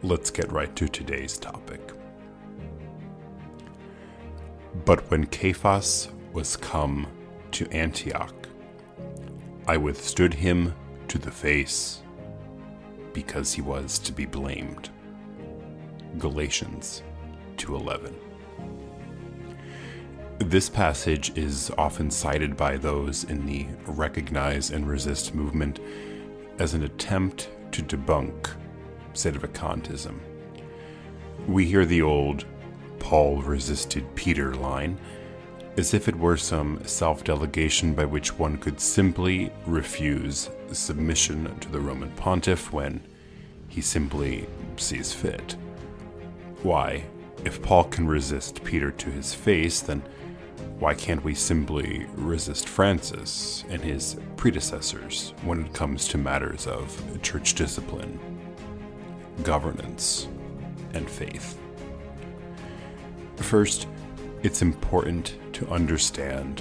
let's get right to today's topic. But when Cephas was come to Antioch, I withstood him to the face, because he was to be blamed. Galatians 2:11. This passage is often cited by those in the Recognize and Resist movement as an attempt to debunk sedevacantism. We hear the old "Paul resisted Peter" line as if it were some self-delegation by which one could simply refuse submission to the Roman pontiff when he simply sees fit. Why, if Paul can resist Peter to his face, then why can't we simply resist Francis and his predecessors when it comes to matters of church discipline, governance, and faith? First, it's important to understand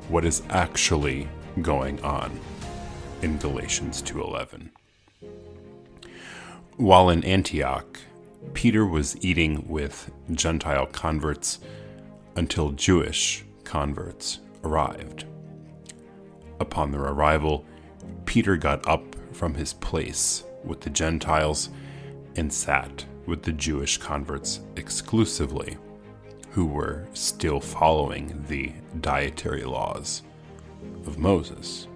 what is actually going on in Galatians 2:11. While in Antioch, Peter was eating with Gentile converts until Jewish converts arrived. Upon their arrival, Peter got up from his place with the Gentiles and sat with the Jewish converts exclusively, who were still following the dietary laws of Moses.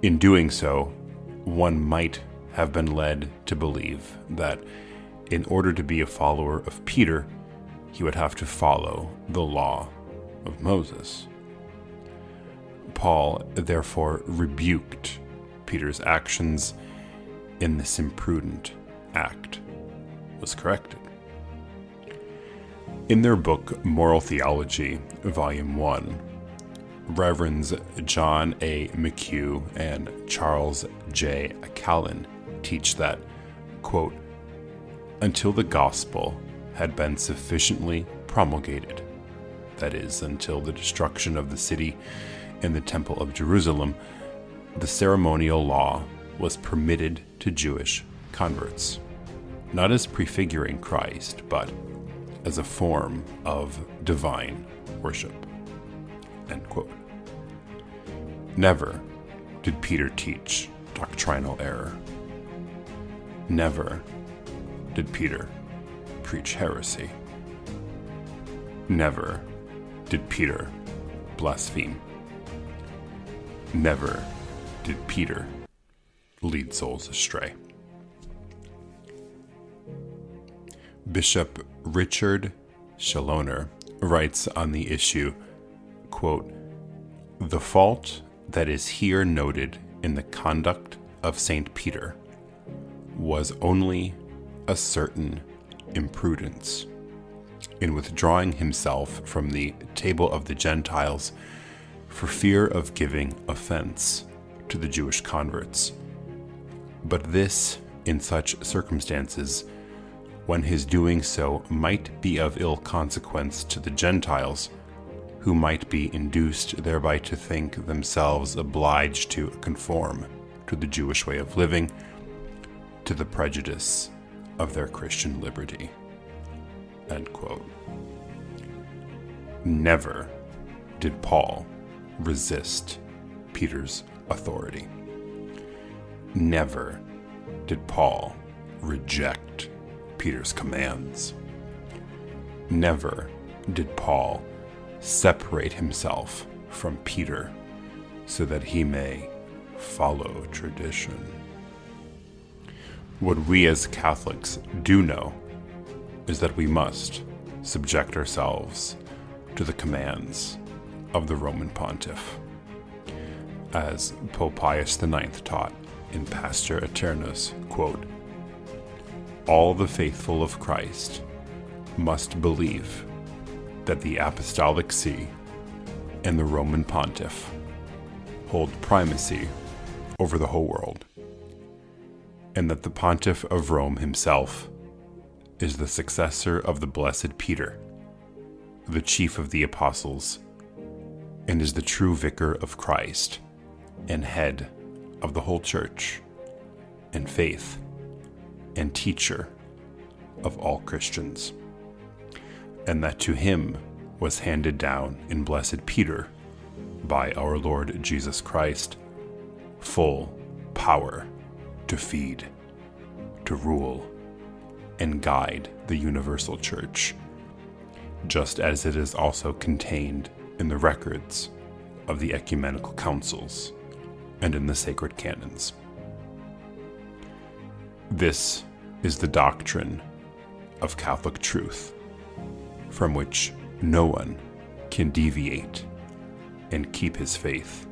In doing so, one might have been led to believe that in order to be a follower of Peter, he would have to follow the law of Moses. Paul therefore rebuked Peter's actions, and this imprudent act was corrected. In their book Moral Theology, Volume 1, Reverends John A. McHugh and Charles J. Callan teach that, quote, until the gospel had been sufficiently promulgated, that is, until the destruction of the city and the temple of Jerusalem, the ceremonial law was permitted to Jewish converts, not as prefiguring Christ, but as a form of divine worship. End quote. Never did Peter teach doctrinal error. Never did Peter preach heresy. Never did Peter blaspheme. Never did Peter lead souls astray. Bishop Richard Shalloner writes on the issue, quote, the fault that is here noted in the conduct of St. Peter was only a certain imprudence in withdrawing himself from the table of the Gentiles for fear of giving offense to the Jewish converts. But this, in such circumstances, when his doing so might be of ill consequence to the Gentiles, who might be induced thereby to think themselves obliged to conform to the Jewish way of living, to the prejudice of their Christian liberty. End quote. Never did Paul resist Peter's authority. Never did Paul reject Peter's commands. Never did Paul separate himself from Peter so that he may follow tradition. What we as Catholics do know is that we must subject ourselves to the commands of the Roman Pontiff. As Pope Pius IX taught in Pastor Aeternus, quote, all the faithful of Christ must believe that the Apostolic See and the Roman Pontiff hold primacy over the whole world, and that the Pontiff of Rome himself is the successor of the Blessed Peter, the chief of the apostles, and is the true vicar of Christ and head of the whole church and faith and teacher of all Christians, and that to him was handed down in Blessed Peter by our Lord Jesus Christ full power to feed, to rule, and guide the universal church, just as it is also contained in the records of the ecumenical councils and in the sacred canons. This is the doctrine of Catholic truth, from which no one can deviate and keep his faith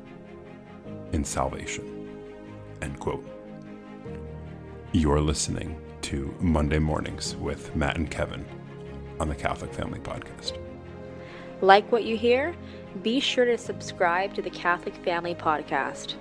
in salvation. End quote. You're listening to Monday Mornings with Matt and Kevin on the Catholic Family Podcast. Like what you hear? Be sure to subscribe to the Catholic Family Podcast.